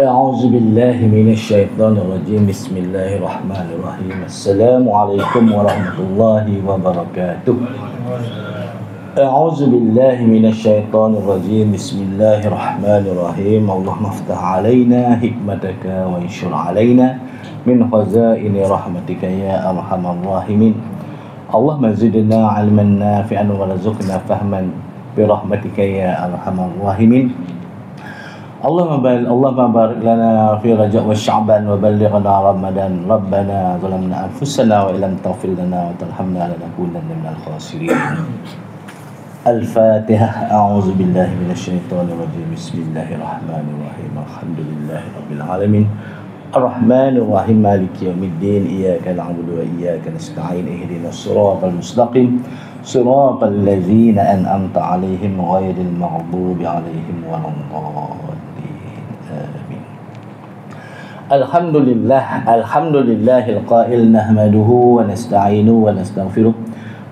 أعوذ بالله من الشيطان الرجيم بسم الله الرحمن الرحيم السلام عليكم ورحمة الله وبركاته أعوذ بالله من الشيطان الرجيم بسم الله الرحمن الرحيم اللهم افتح علينا حكمتك وانشر علينا من خزائن رحمتك يا أرحم الراحمين اللهم زدنا علما نافعا وارزقنا فهما برحمتك يا أرحم الراحمين اللهم بارك لنا في رجب والشعبان وبلغنا رمضان ربنا ظلمنا أنفسنا وإن لم تغفر لنا وترحمنا لنكونن من الخاسرين الفاتحة أعوذ بالله من الشيطان الرجيم بسم الله الرحمن الرحيم الحمد لله رب العالمين الرحمن الرحيم مالك يوم الدين إياك نعبد وإياك نستعين اهدنا الصراط المستقيم صراط الذين أنعمت عليهم غير المغضوب عليهم ولا الضالين آمين الحمد لله القائل نحمده ونستعينه ونستغفره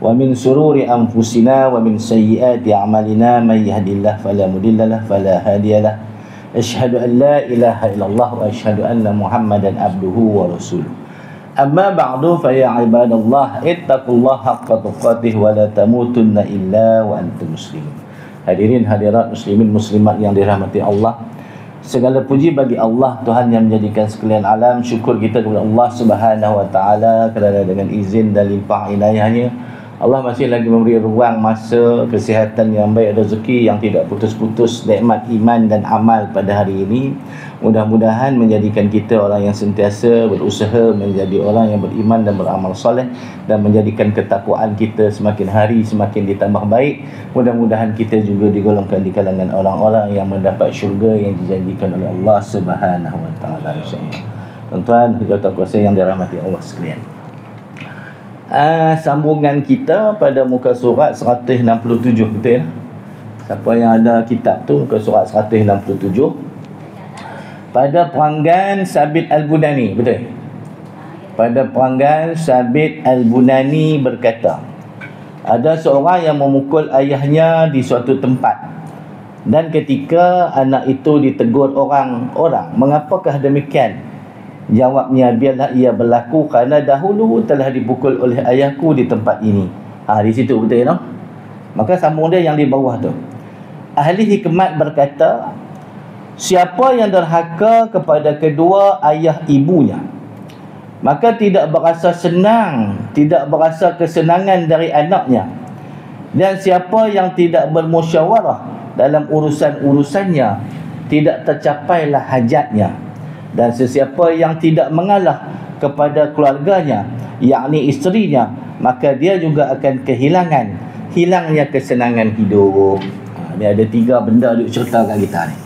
ومن سرور أنفسنا ومن سيئات أعمالنا من يهد الله فلا مضل له فلا هادي له أشهد أن لا إله إلا الله وأشهد أن محمدا عبده ورسوله أما بعد فيا عباد الله اتقوا الله حق تقاته ولا تموتن إلا وأنتم مسلمون. Hadirin hadirat muslimin muslimat yang dirahmati Allah, segala puji bagi Allah Tuhan yang menjadikan sekalian alam. Syukur kita kepada Allah Subhanahu wa taala kerana dengan izin dan limpah inayahnya Allah masih lagi memberi ruang, masa, kesihatan yang baik, rezeki yang tidak putus-putus, nikmat iman dan amal pada hari ini. Mudah-mudahan menjadikan kita orang yang sentiasa berusaha menjadi orang yang beriman dan beramal soleh, dan menjadikan ketakwaan kita semakin hari semakin ditambah baik. Mudah-mudahan kita juga digolongkan di kalangan orang-orang yang mendapat syurga yang dijanjikan oleh Allah Subhanahu wa taala, insya-Allah. Tuan-tuan, hadirin kuasa yang dirahmati Allah sekalian. Sambungan kita pada muka surat 167, betul ya? Siapa yang ada kitab tu, muka surat 167, pada peranggan Sabit Al-Bunani, betul? Pada peranggan Sabit Al-Bunani berkata, ada seorang yang memukul ayahnya di suatu tempat, dan ketika anak itu ditegur orang-orang, mengapakah demikian? Jawabnya, biarlah ia berlaku kerana dahulu telah dipukul oleh ayahku di tempat ini. Di situ, betul ya? Maka sambung dia yang di bawah tu. Ahli hikmat berkata, siapa yang derhaka kepada kedua ayah ibunya, maka tidak berasa senang, tidak berasa kesenangan dari anaknya. Dan siapa yang tidak bermusyawarah dalam urusan-urusannya, tidak tercapailah hajatnya. Dan sesiapa yang tidak mengalah kepada keluarganya, yakni isterinya, maka dia juga akan hilangnya kesenangan hidup. Dia ada 3 benda dia cerita kat kita ni.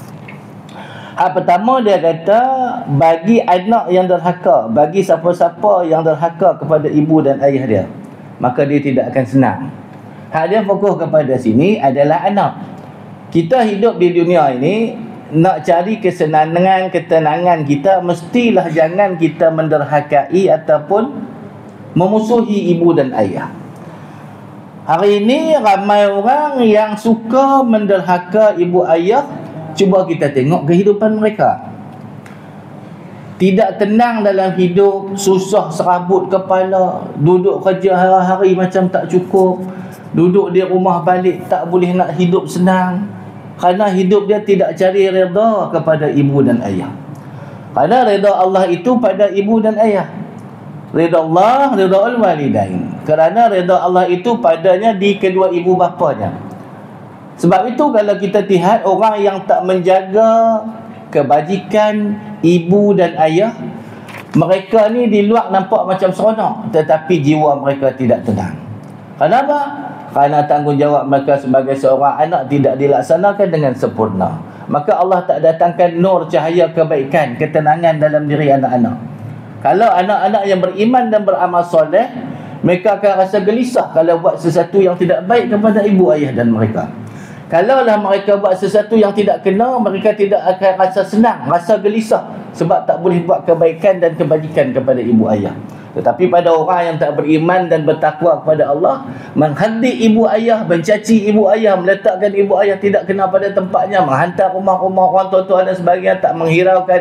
Pertama, dia kata bagi anak yang derhaka, bagi siapa-siapa yang derhaka kepada ibu dan ayah dia, maka dia tidak akan senang. Dia fokus kepada sini adalah anak. Kita hidup di dunia ini, nak cari kesenangan, ketenangan kita, mestilah jangan kita menderhakai ataupun memusuhi ibu dan ayah. Hari ini ramai orang yang suka menderhaka ibu ayah. Cuba kita tengok kehidupan mereka. Tidak tenang dalam hidup, susah serabut kepala, duduk kerja hari-hari macam tak cukup, duduk di rumah balik tak boleh nak hidup senang. Kerana hidup dia tidak cari redha kepada ibu dan ayah. Kerana redha Allah itu pada ibu dan ayah. Redha Allah, redha al-walidain. Kerana redha Allah itu padanya di kedua ibu bapanya. Sebab itu kalau kita lihat orang yang tak menjaga kebajikan ibu dan ayah, mereka ni di luar nampak macam seronok, tetapi jiwa mereka tidak tenang. Kenapa? Kerana tanggungjawab mereka sebagai seorang anak tidak dilaksanakan dengan sempurna. Maka Allah tak datangkan nur cahaya kebaikan, ketenangan dalam diri anak-anak. Kalau anak-anak yang beriman dan beramal soleh, mereka akan rasa gelisah kalau buat sesuatu yang tidak baik kepada ibu ayah dan mereka. Kalaulah mereka buat sesuatu yang tidak kena, mereka tidak akan rasa senang, rasa gelisah, sebab tak boleh buat kebaikan dan kebajikan kepada ibu ayah. Tetapi pada orang yang tak beriman dan bertakwa kepada Allah, menghadik ibu ayah, mencaci ibu ayah, meletakkan ibu ayah tidak kena pada tempatnya, menghantar rumah-rumah orang tua-tua dan sebagainya, tak menghiraukan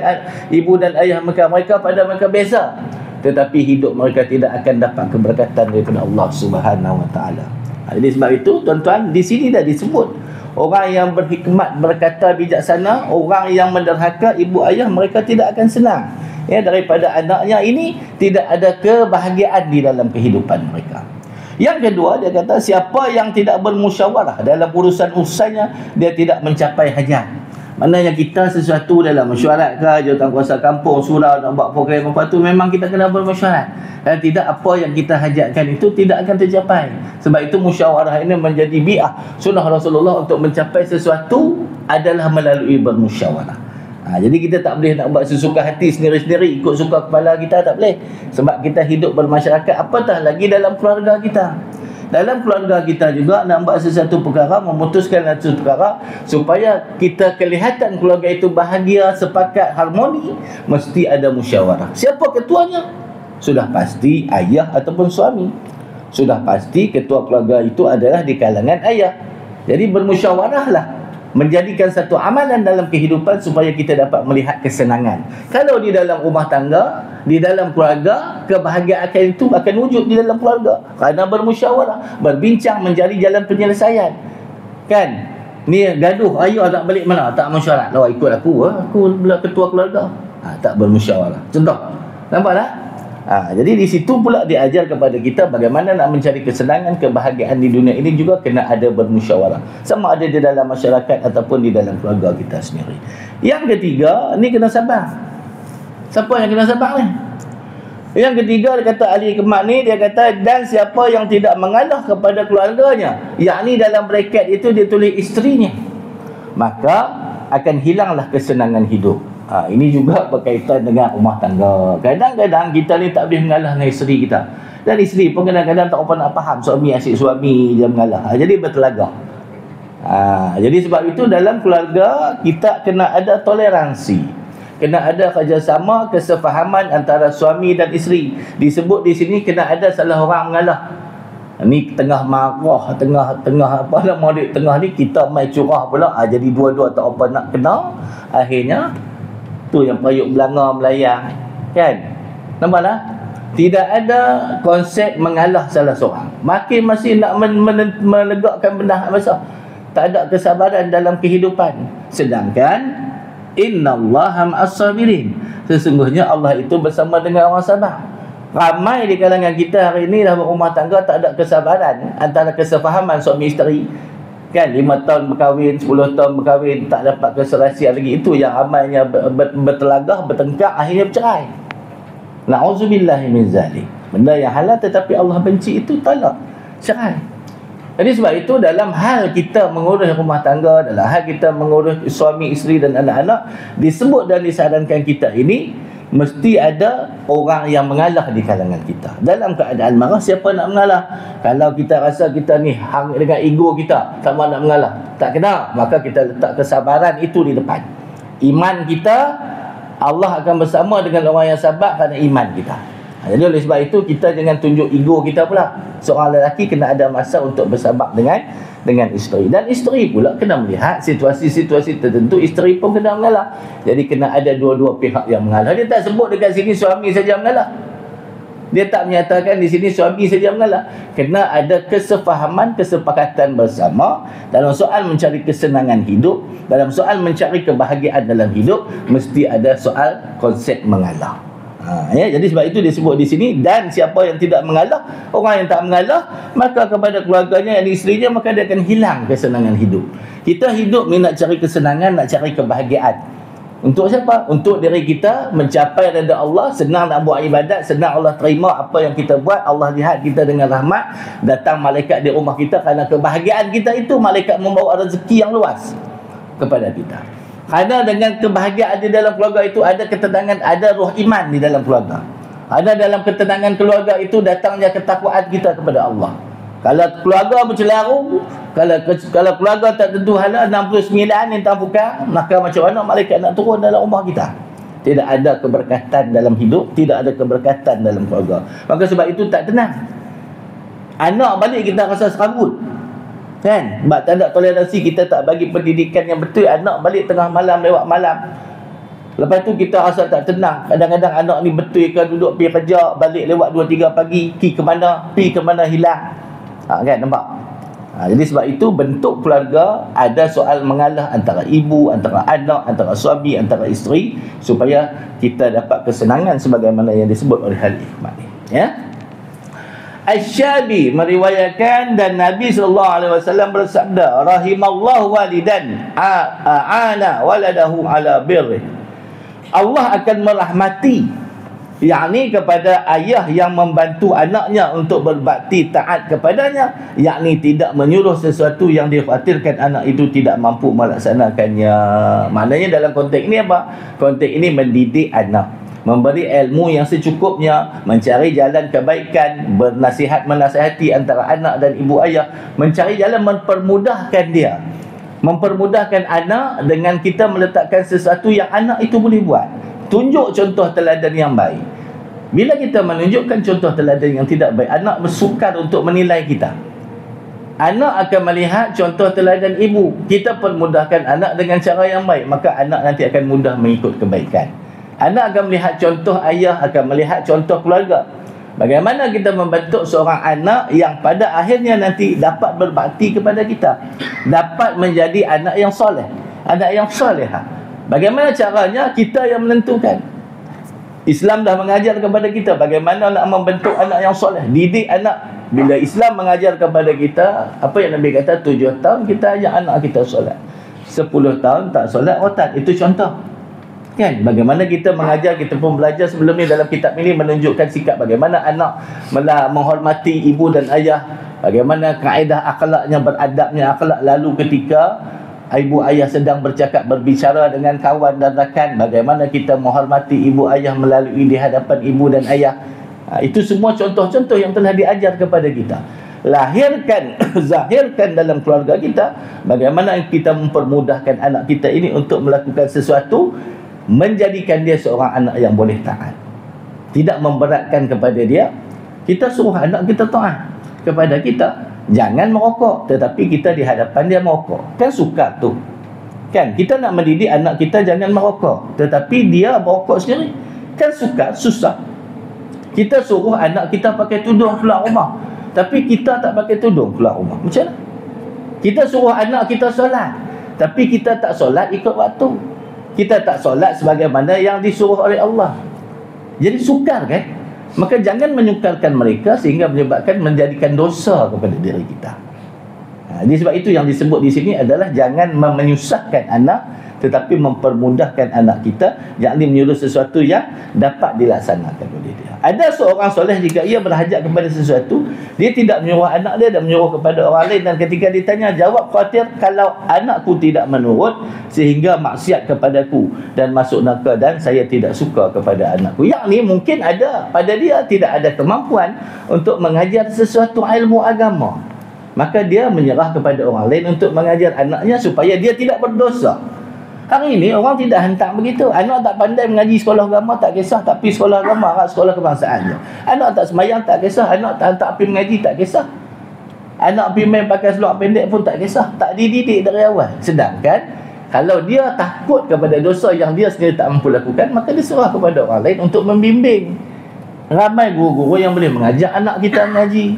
ibu dan ayah mereka pada mereka biasa, tetapi hidup mereka tidak akan dapat keberkatan daripada Allah Subhanahu Wa Taala. Jadi sebab itu tuan-tuan, di sini dah disebut orang yang berhikmat, berkata bijaksana, orang yang menderhaka ibu ayah, mereka tidak akan senang daripada anaknya ini tidak ada kebahagiaan di dalam kehidupan mereka. Yang kedua, dia kata siapa yang tidak bermusyawarah dalam urusan-urusannya, dia tidak mencapai hajat. Maknanya kita sesuatu dalam mesyuarat ke, jawatankuasa kampung, surau, nak buat program apa tu, memang kita kena bermesyuarat. Dan tidak apa yang kita hajatkan itu tidak akan tercapai. Sebab itu musyawarah ini menjadi bi'ah sunnah Rasulullah untuk mencapai sesuatu adalah melalui bermusyawarah. Jadi kita tak boleh nak buat sesuka hati sendiri-sendiri, ikut suka kepala kita, tak boleh. Sebab kita hidup bermasyarakat, apatah lagi dalam keluarga kita. Dalam keluarga kita juga nak buat sesuatu perkara, memutuskan sesuatu perkara supaya kita kelihatan keluarga itu bahagia, sepakat, harmoni, mesti ada musyawarah. Siapa ketuanya? Sudah pasti ayah ataupun suami. Sudah pasti ketua keluarga itu adalah di kalangan ayah. Jadi bermusyawarahlah, menjadikan satu amalan dalam kehidupan supaya kita dapat melihat kesenangan. Kalau di dalam rumah tangga, di dalam keluarga, kebahagiaan itu akan wujud di dalam keluarga kerana bermusyawarah, berbincang, mencari jalan penyelesaian. Kan? Ni gaduh, ayah tak balik mana? Tak musyawarah. Lawa ikut aku pula ketua keluarga. Tak bermusyawarah. Contoh. Nampak tak? Jadi di situ pula diajar kepada kita bagaimana nak mencari kesenangan, kebahagiaan di dunia ini juga kena ada bermusyawarah. Sama ada di dalam masyarakat ataupun di dalam keluarga kita sendiri. Yang ketiga, ni kena sabar. Siapa yang kena sabar ni? Yang ketiga, dia kata ahli hikmat ni, dia kata dan siapa yang tidak mengalah kepada keluarganya, yakni dalam braket itu dia tulis isterinya, maka akan hilanglah kesenangan hidup. Ini juga berkaitan dengan rumah tangga. Kadang-kadang kita ni tak boleh mengalah dengan isteri kita. Dan isteri pun kadang-kadang tak apa nak faham. Suami asyik suami dia mengalah. Jadi bertelagak. Jadi sebab itu dalam keluarga kita kena ada toleransi. Kena ada kerjasama, kesefahaman antara suami dan isteri. Disebut di sini kena ada salah orang mengalah. Ni tengah marah, tengah apa nama dia, tengah ni kita main curah pula. Jadi dua-dua tak apa nak kena. Akhirnya tu yang payuk belanga melayang, kan? Nampak tak? Tidak ada konsep mengalah salah seorang. Makin masih nak menegakkan benda besar. Tak ada kesabaran dalam kehidupan. Sedangkan innallaha ma'as sabirin. Sesungguhnya Allah itu bersama dengan orang sabar. Ramai di kalangan kita hari ini dah berumah tangga tak ada kesabaran antara kesefahaman suami isteri. Kan 5 tahun berkahwin, 10 tahun berkahwin, tak dapat keserasian lagi. Itu yang ramainya bertelagah, bertengkar, akhirnya bercerai. Na'udzubillahi min zalik. Benda yang halal tetapi Allah benci itu talak, cerai. Jadi sebab itu dalam hal kita mengurus rumah tangga, dalam hal kita mengurus suami, isteri dan anak-anak, disebut dan disarankan kita ini mesti ada orang yang mengalah di kalangan kita. Dalam keadaan marah, siapa nak mengalah? Kalau kita rasa kita ni hang dengan ego kita, tak mahu nak mengalah, tak kena, maka kita letak kesabaran itu di depan. Iman kita, Allah akan bersama dengan orang yang sabar kerana iman kita. Jadi oleh sebab itu kita jangan tunjuk ego kita pula. Seorang lelaki kena ada masa untuk bersabar dengan isteri. Dan isteri pula kena melihat situasi-situasi tertentu, isteri pun kena mengalah. Jadi kena ada dua-dua pihak yang mengalah. Dia tak sebut dekat sini suami saja mengalah. Dia tak menyatakan di sini suami saja mengalah. Kena ada kesefahaman, kesepakatan bersama dalam soal mencari kesenangan hidup, dalam soal mencari kebahagiaan dalam hidup, mesti ada soal konsep mengalah. Jadi sebab itu disebut di sini dan siapa yang tidak mengalah, orang yang tak mengalah, maka kepada keluarganya dan isterinya, maka dia akan hilang kesenangan hidup. Kita hidup ni nak cari kesenangan, nak cari kebahagiaan. Untuk siapa? Untuk diri kita mencapai redha Allah, senang nak buat ibadat, senang Allah terima apa yang kita buat, Allah lihat kita dengan rahmat, datang malaikat di rumah kita kerana kebahagiaan kita itu, malaikat membawa rezeki yang luas kepada kita. Kerana dengan kebahagiaan di dalam keluarga itu ada ketenangan, ada roh iman di dalam keluarga. Ada dalam ketenangan keluarga itu datangnya ketakwaan kita kepada Allah. Kalau keluarga bercelaru, kalau keluarga tak tentu hala 69 yang tak buka, maka macam mana malaikat nak turun dalam rumah kita? tidak ada keberkatan dalam hidup, tidak ada keberkatan dalam keluarga. Maka sebab itu tak tenang. Anak balik kita rasa serabut, kan? Sebab tak ada toleransi, kita tak bagi pendidikan yang betul. Anak balik tengah malam, lewat malam. Lepas tu kita rasa tak tenang. Kadang-kadang anak ni betul ke duduk pergi kerja, balik lewat 2-3 pagi, pergi ke mana hilang. Kan, nampak? Jadi sebab itu bentuk keluarga ada soal mengalah antara ibu, antara anak, antara suami, antara isteri, supaya kita dapat kesenangan sebagaimana yang disebut oleh Al Hikmah ni, ya. Asy-Syabi meriwayatkan dan Nabi SAW bersabda, rahimallahu walidan a'ana waladahu ala birri. Allah akan merahmati, yakni kepada ayah yang membantu anaknya untuk berbakti taat kepadanya, yakni tidak menyuruh sesuatu yang dikhawatirkan anak itu tidak mampu melaksanakannya. Maknanya dalam konteks ini apa? Konteks ini mendidik anak, memberi ilmu yang secukupnya, mencari jalan kebaikan, menasihati antara anak dan ibu ayah, mencari jalan mempermudahkan dia, mempermudahkan anak dengan kita meletakkan sesuatu yang anak itu boleh buat. Tunjuk contoh teladan yang baik. Bila kita menunjukkan contoh teladan yang tidak baik, anak bersukar untuk menilai kita. Anak akan melihat contoh teladan ibu, kita permudahkan anak dengan cara yang baik, maka anak nanti akan mudah mengikut kebaikan. Anak akan melihat contoh ayah, akan melihat contoh keluarga. Bagaimana kita membentuk seorang anak yang pada akhirnya nanti dapat berbakti kepada kita, dapat menjadi anak yang soleh, anak yang solehah. Bagaimana caranya? Kita yang menentukan. Islam dah mengajar kepada kita bagaimana nak membentuk anak yang soleh, didik anak. Bila Islam mengajar kepada kita, apa yang Nabi kata, 7 tahun kita ajak anak kita solat, 10 tahun tak solat rotan. Itu contoh, kan? Bagaimana kita mengajar, kita pun belajar sebelum ni dalam kitab ini menunjukkan sikap bagaimana anak menghormati ibu dan ayah, bagaimana kaedah akhlaknya, beradabnya akhlak. Lalu ketika ibu ayah sedang bercakap, berbicara dengan kawan dan rakan, bagaimana kita menghormati ibu ayah melalui di hadapan ibu dan ayah. Itu semua contoh-contoh yang telah diajar kepada kita. Lahirkan, zahirkan dalam keluarga kita, bagaimana kita mempermudahkan anak kita ini untuk melakukan sesuatu, menjadikan dia seorang anak yang boleh taat, tidak memberatkan kepada dia. Kita suruh anak kita taat kepada kita, jangan merokok, tetapi kita di hadapan dia merokok, kan sukar tu, kan? Kita nak mendidik anak kita jangan merokok, tetapi dia merokok sendiri, kan sukar, susah. Kita suruh anak kita pakai tudung keluar rumah, tapi kita tak pakai tudung keluar rumah, macam mana? Kita suruh anak kita solat, tapi kita tak solat ikut waktu, kita tak solat sebagaimana yang disuruh oleh Allah. Jadi sukar, kan? Maka jangan menyukarkan mereka sehingga menyebabkan menjadikan dosa kepada diri kita. Jadi sebab itu yang disebut di sini adalah jangan menyusahkan anak, tetapi mempermudahkan anak kita, yakni menyuruh sesuatu yang dapat dilaksanakan oleh dia. Ada seorang soleh jika ia berhajat kepada sesuatu, dia tidak menyuruh anak dia dan menyuruh kepada orang lain, dan ketika ditanya jawab khawatir kalau anakku tidak menurut sehingga maksiat kepadaku dan masuk neraka, dan saya tidak suka kepada anakku. Yakni mungkin ada pada dia tidak ada kemampuan untuk mengajar sesuatu ilmu agama, maka dia menyerah kepada orang lain untuk mengajar anaknya supaya dia tidak berdosa. Hari ini orang tidak hantar begitu. Anak tak pandai mengaji sekolah agama, tak kisah, tapi sekolah agama, sekolah kebangsaan je. Anak tak sembahyang, tak kisah. Anak tak hantar pergi mengaji, tak kisah. Anak pergi main pakai seluar pendek pun tak kisah. Tak dididik dari awal. Sedangkan kalau dia takut kepada dosa yang dia sendiri tak mampu lakukan, maka dia serah kepada orang lain untuk membimbing. Ramai guru-guru yang boleh mengajak anak kita mengaji.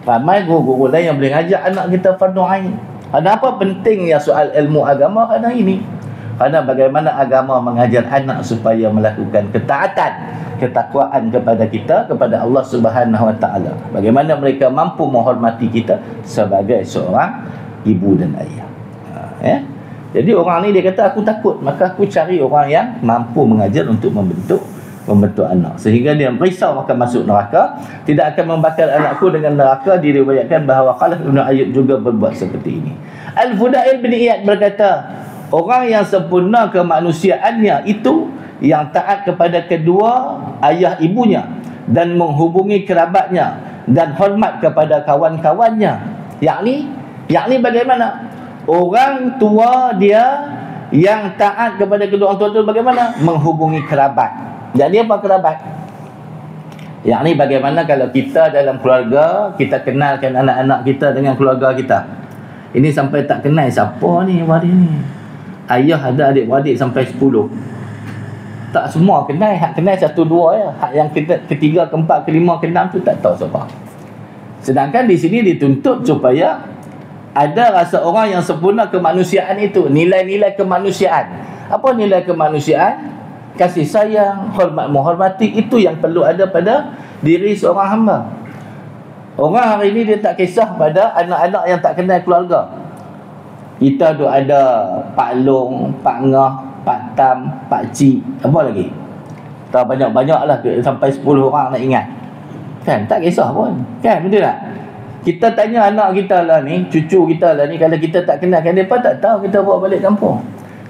Ramai guru-guru lain yang boleh mengajak anak kita fardu ain. Kenapa pentingnya soal ilmu agama? Kerana ini, kerana bagaimana agama mengajar anak supaya melakukan ketaatan, ketakwaan kepada kita, kepada Allah Subhanahu Wa Taala. Bagaimana mereka mampu menghormati kita sebagai seorang ibu dan ayah. Jadi orang ni dia kata aku takut, maka aku cari orang yang mampu mengajar untuk membentuk anak, sehingga dia risau maka masuk neraka. Tidak akan membakar anakku dengan neraka. Diriwayatkan bahawa Khalaf Ibn Ayyub juga berbuat seperti ini. Al-Fudail bin Iyad berkata, orang yang sempurna kemanusiaannya itu yang taat kepada kedua ayah ibunya dan menghubungi kerabatnya dan hormat kepada kawan-kawannya. Yakni bagaimana? Orang tua dia Yang taat kepada kedua orang tua itu bagaimana? Menghubungi kerabat. Jadi apa kerabat? Yang ni bagaimana kalau kita dalam keluarga, kita kenalkan anak-anak kita dengan keluarga kita. Ini sampai tak kenal siapa ni waris ni. Ayah ada adik-beradik sampai 10. Tak semua kenal. Hak kenal 1, 2 ya. Hak yang ketiga, keempat, kelima, keenam tu tak tahu siapa. Sedangkan di sini dituntut supaya ada rasa orang yang sempurna kemanusiaan itu. Nilai-nilai kemanusiaan. Apa nilai kemanusiaan? Kasih sayang, hormat menghormati. Itu yang perlu ada pada diri seorang hamba. Orang hari ini dia tak kisah pada anak-anak yang tak kenal keluarga. Kita tu ada Pak Long, Pak Ngah, Pak Tam, Pak Cik, apa lagi? Tak banyak-banyak lah, sampai 10 orang nak ingat. Kan, tak kisah pun. Kan, betul tak? Kita tanya anak kita lah ni, cucu kita lah ni, kalau kita tak kenal kan, mereka tak tahu kita bawa balik kampung.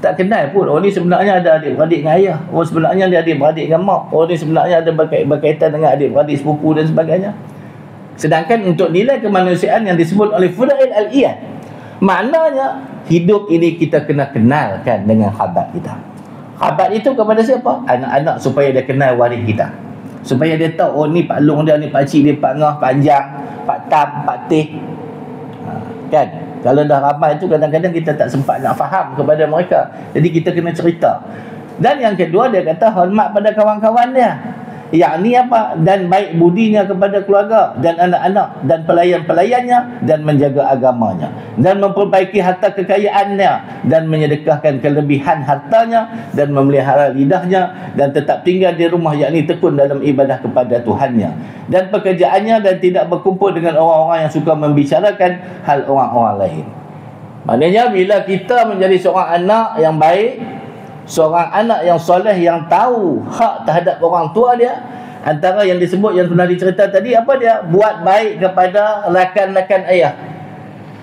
Tak kenal pun, oh ni sebenarnya ada adik-beradik dengan ayah. Oh sebenarnya dia adik-beradik dengan mak. Oh ni sebenarnya ada berkaitan dengan adik-beradik, sepupu dan sebagainya. Sedangkan untuk nilai kemanusiaan yang disebut oleh Fudail Al-Iyad, maknanya hidup ini kita kena kenalkan dengan khabat kita. Khabat itu kepada siapa? Anak-anak, supaya dia kenal waris kita. Supaya dia tahu, oh ni Pak Long dia, ni Pak Cik dia, Pak Ngah, Pak Anjang, Pak Tam, Pak Teh. Kan? Kalau dah ramai itu kadang-kadang kita tak sempat nak faham kepada mereka. Jadi kita kena cerita. Dan yang kedua dia kata hormat pada kawan-kawan dia. Yang ni apa? Dan baik budinya kepada keluarga dan anak-anak dan pelayan-pelayannya, dan menjaga agamanya, dan memperbaiki harta kekayaannya, dan menyedekahkan kelebihan hartanya, dan memelihara lidahnya, dan tetap tinggal di rumah, yakni tekun dalam ibadah kepada Tuhannya, dan pekerjaannya, dan tidak berkumpul dengan orang-orang yang suka membicarakan hal orang-orang lain. Maknanya bila kita menjadi seorang anak yang baik, seorang anak yang soleh, yang tahu hak terhadap orang tua dia, antara yang disebut, yang pernah dicerita tadi, apa dia? Buat baik kepada rakan-rakan ayah,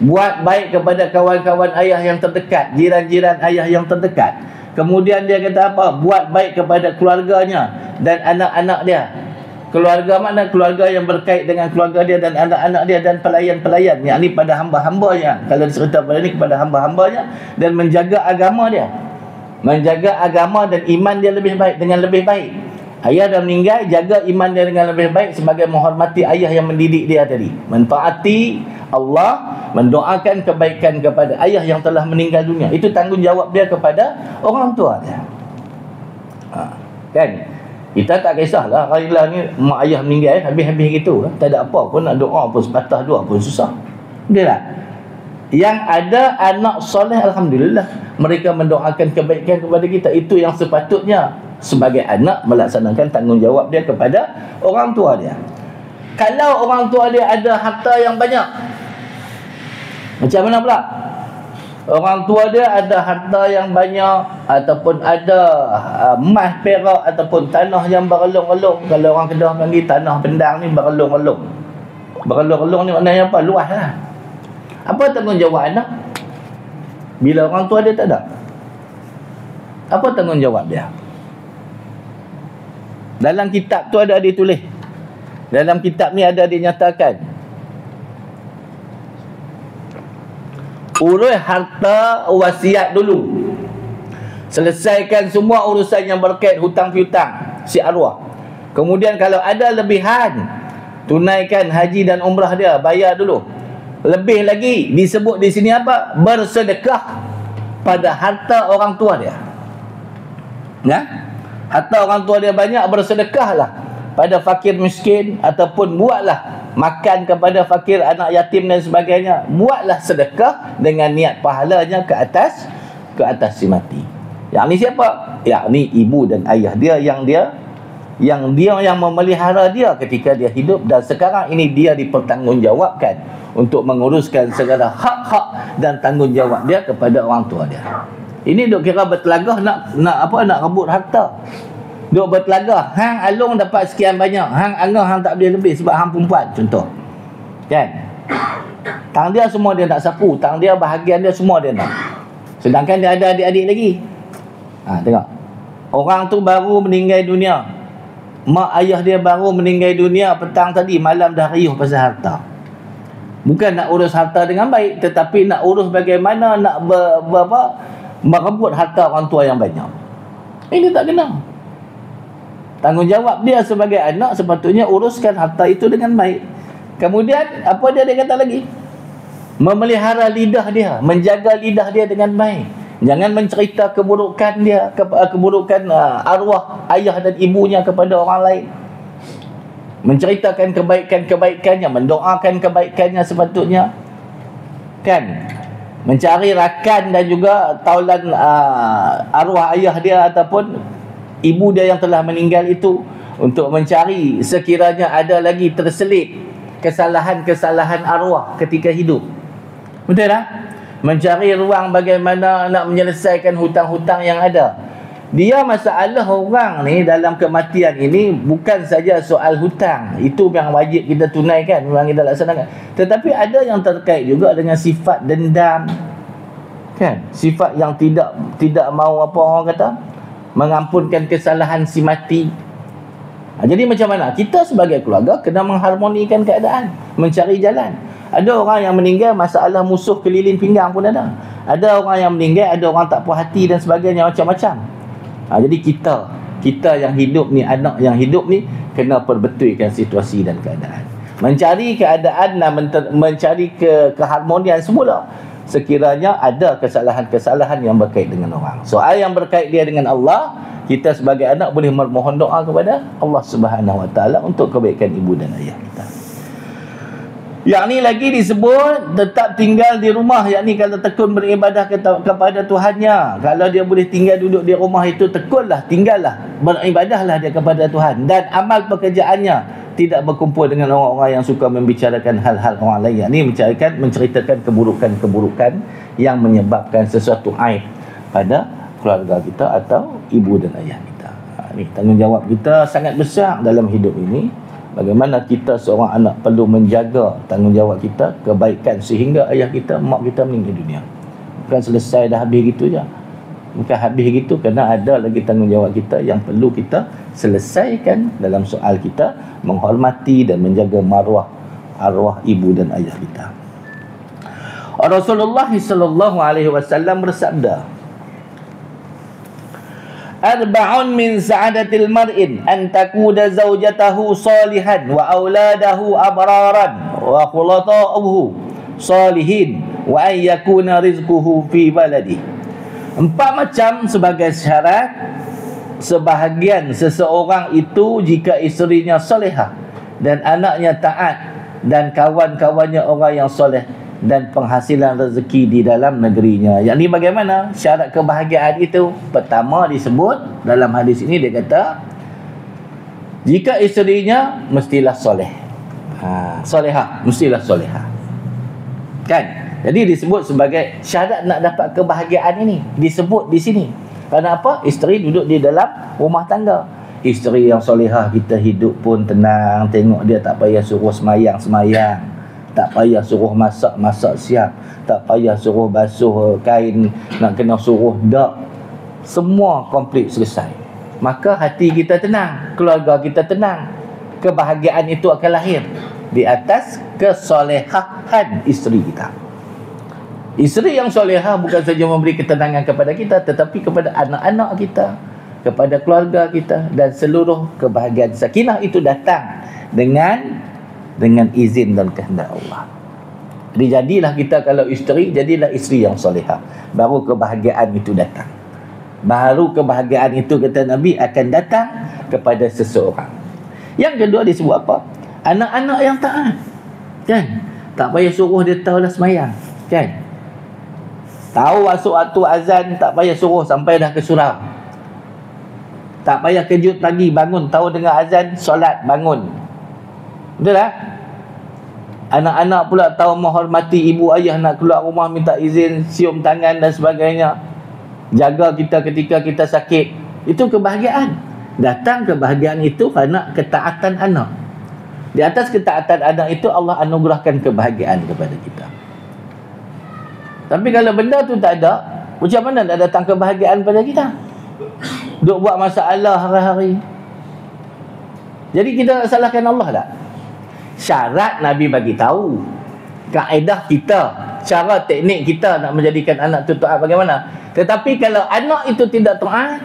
buat baik kepada kawan-kawan ayah yang terdekat, jiran-jiran ayah yang terdekat. Kemudian dia kata apa? Buat baik kepada keluarganya dan anak-anak dia. Keluarga mana? Keluarga yang berkait dengan keluarga dia dan anak-anak dia dan pelayan-pelayan, yakni pada hamba-hambanya. Kalau dicerita pada ni, kepada hamba-hambanya, dan menjaga agama dia, menjaga agama dan iman dia lebih baik, dengan lebih baik. Ayah dah meninggal, jaga iman dia dengan lebih baik sebagai menghormati ayah yang mendidik dia tadi, mentaati Allah, mendoakan kebaikan kepada ayah yang telah meninggal dunia. Itu tanggungjawab dia kepada orang tua dia. Kan? Kita tak kisahlah Railah ni mak ayah meninggal habis-habis gitu, tak ada apa pun, nak doa pun sepatah dua pun susah. Betul tak? Yang ada anak soleh, alhamdulillah, mereka mendoakan kebaikan kepada kita. Itu yang sepatutnya sebagai anak melaksanakan tanggungjawab dia kepada orang tua dia. Kalau orang tua dia ada harta yang banyak, macam mana pula? Orang tua dia ada harta yang banyak, ataupun ada emas, perak, ataupun tanah yang berelung-elung. Kalau orang Kedah panggil tanah bendang ni berelung-elung. Berelung-elung ni maknanya apa? Luas lah. Apa tanggungjawab anak bila orang tua dia tak ada? Apa tanggungjawab dia? Dalam kitab tu ada ditulis. Dalam kitab ni ada dinyatakan, urus harta wasiat dulu. Selesaikan semua urusan yang berkait hutang piutang si arwah. Kemudian kalau ada lebihan, tunaikan haji dan umrah dia, bayar dulu. Lebih lagi disebut di sini apa? Bersedekah pada harta orang tua dia. Ya? Harta orang tua dia banyak, bersedekahlah pada fakir miskin, ataupun buatlah makan kepada fakir, anak yatim dan sebagainya. Buatlah sedekah dengan niat pahalanya ke atas si mati. Yang ni siapa? Yang ni ibu dan ayah dia yang memelihara dia ketika dia hidup, dan sekarang ini dia dipertanggungjawabkan untuk menguruskan segala hak-hak dan tanggungjawab dia kepada orang tua dia. Ini duk kira bertelagah nak rebut harta. Duk bertelagah, hang Along dapat sekian banyak, hang Angah hang tak boleh lebih sebab hang perempuan, contoh. Kan? Tang dia semua dia nak sapu, tang dia bahagian dia semua dia nak. Sedangkan dia ada adik-adik lagi. Tengok. Orang tu baru meninggal dunia. Mak ayah dia baru meninggal dunia petang tadi, malam dah riuh pasal harta. Bukan nak urus harta dengan baik, tetapi nak urus bagaimana nak merebut harta orang tua yang banyak. Ini tak kena. Tanggungjawab dia sebagai anak sepatutnya uruskan harta itu dengan baik. Kemudian apa dia kata lagi? Memelihara lidah dia, menjaga lidah dia dengan baik. Jangan mencerita keburukan dia, keburukan arwah ayah dan ibunya kepada orang lain. Menceritakan kebaikan-kebaikannya, mendoakan kebaikannya sepatutnya. Kan? Mencari rakan dan juga taulan arwah ayah dia ataupun ibu dia yang telah meninggal itu, untuk mencari sekiranya ada lagi terselit kesalahan-kesalahan arwah ketika hidup. Betul tak? Mencari ruang bagaimana nak menyelesaikan hutang-hutang yang ada. Dia masalah orang ni dalam kematian ini bukan saja soal hutang. Itu yang wajib kita tunaikan, memang kita laksanakan. Tetapi ada yang terkait juga dengan sifat dendam. Kan? Sifat yang tidak mau apa orang kata? Mengampunkan kesalahan si mati. Jadi macam mana? Kita sebagai keluarga kena mengharmonikan keadaan, mencari jalan. Ada orang yang meninggal masalah musuh keliling pinggang pun ada. Ada orang yang meninggal, ada orang tak puas hati dan sebagainya, macam-macam. Jadi kita yang hidup ni, anak yang hidup ni, kena perbetulkan situasi dan keadaan. Mencari keadaan dan mencari keharmonian semula sekiranya ada kesalahan-kesalahan yang berkait dengan orang. Soal yang berkait dia dengan Allah, kita sebagai anak boleh memohon doa kepada Allah Subhanahu Wa Taala untuk kebaikan ibu dan ayah kita. Yang ni lagi disebut tetap tinggal di rumah. Yang ni kalau tekun beribadah kepada Tuhannya. Kalau dia boleh tinggal duduk di rumah itu, tekunlah, tinggallah, beribadahlah dia kepada Tuhan. Dan amal pekerjaannya tidak berkumpul dengan orang-orang yang suka membicarakan hal-hal orang lain. Yang ni menceritakan keburukan-keburukan yang menyebabkan sesuatu aib pada keluarga kita atau ibu dan ayah kita. Ni tanggungjawab kita sangat besar dalam hidup ini. Bagaimana kita seorang anak perlu menjaga tanggungjawab kita, kebaikan sehingga ayah kita, mak kita meninggal dunia. Bukan selesai dah habis gitu je. Bukan habis gitu, kerana ada lagi tanggungjawab kita yang perlu kita selesaikan dalam soal kita menghormati dan menjaga maruah arwah ibu dan ayah kita. Rasulullah sallallahu alaihi wasallam bersabda, Arba'un min sa'adatil mar'in an takuda zawjatahu salihan wa auladahu abraran wa khulata'uhu salihin wa an yakuna rizquhu fi baladi. 4 macam sebagai syarat sebahagian seseorang itu jika isterinya solehah dan anaknya taat dan kawan-kawannya orang yang soleh dan penghasilan rezeki di dalam negerinya. Yang ni bagaimana syarat kebahagiaan itu? Pertama disebut dalam hadis ini, dia kata jika isterinya mestilah soleh. Solehah, mestilah solehah. Kan? Jadi disebut sebagai syarat nak dapat kebahagiaan ini, disebut di sini. Kenapa? Isteri duduk di dalam rumah tangga. Isteri yang solehah, kita hidup pun tenang. Tengok dia tak payah suruh semayang, tak payah suruh masak siap, tak payah suruh basuh kain, nak kena suruh dak. Semua komplit selesai. Maka hati kita tenang, keluarga kita tenang. Kebahagiaan itu akan lahir di atas kesolehan isteri kita. Isteri yang solehah bukan saja memberi ketenangan kepada kita, tetapi kepada anak-anak kita, kepada keluarga kita, dan seluruh kebahagiaan sakinah itu datang dengan izin dan kehendak Allah. Jadi jadilah kita kalau isteri, jadilah isteri yang solehah. Baru kebahagiaan itu datang. Baru kebahagiaan itu, kata Nabi, akan datang kepada seseorang. Yang kedua disebut apa? Anak-anak yang taat. Kan? Tak payah suruh dia tahulah semayang. Kan? Tahu masuk waktu azan, tak payah suruh sampai dah ke surau. Tak payah kejut pagi, bangun, tahu dengar azan, solat, bangun. Betul tak? Anak-anak pula tahu menghormati ibu ayah, nak keluar rumah minta izin, cium tangan dan sebagainya. Jaga kita ketika kita sakit. Itu kebahagiaan. Datang kebahagiaan itu kerana ketaatan anak. Di atas ketaatan anak itu Allah anugerahkan kebahagiaan kepada kita. Tapi kalau benda tu tak ada, macam mana nak datang kebahagiaan pada kita? Duk buat masalah hari-hari. Jadi kita nak salahkan Allah tak? Syarat Nabi bagi tahu, kaedah kita cara teknik kita nak menjadikan anak tu taat bagaimana. Tetapi kalau anak itu tidak taat,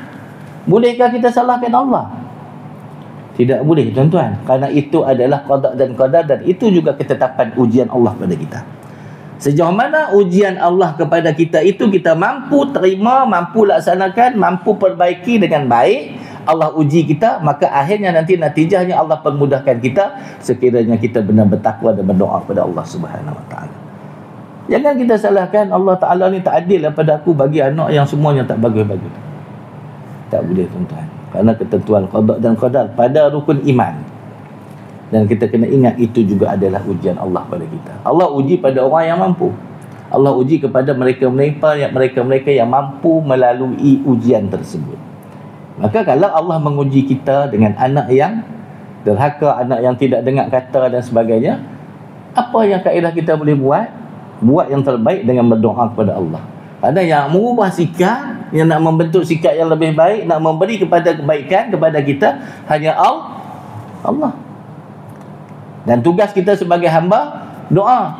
bolehkah kita salahkan Allah? Tidak boleh tuan-tuan, kerana itu adalah qada dan qadar, dan itu juga ketetapan ujian Allah pada kita. Sejauh mana ujian Allah kepada kita itu kita mampu terima, mampu laksanakan, mampu perbaiki dengan baik, Allah uji kita, maka akhirnya nanti natijahnya Allah permudahkan kita sekiranya kita benar bertakwa dan berdoa kepada Allah Subhanahu Wa Taala. Jangan kita salahkan Allah Taala ni tak adil pada aku bagi anak yang semuanya tak bagus-bagus. Tak boleh tuan-tuan. Kerana ketentuan qada dan qadar pada rukun iman. Dan kita kena ingat itu juga adalah ujian Allah pada kita. Allah uji pada orang yang mampu. Allah uji kepada mereka-mereka yang mampu melalui ujian tersebut. Maka kalau Allah menguji kita dengan anak yang derhaka, anak yang tidak dengar kata dan sebagainya, apa yang kaedah kita boleh buat? Buat yang terbaik dengan berdoa kepada Allah. Ada yang mengubah sikap, yang nak membentuk sikap yang lebih baik, nak memberi kepada kebaikan kepada kita, hanya Allah. Dan tugas kita sebagai hamba, doa.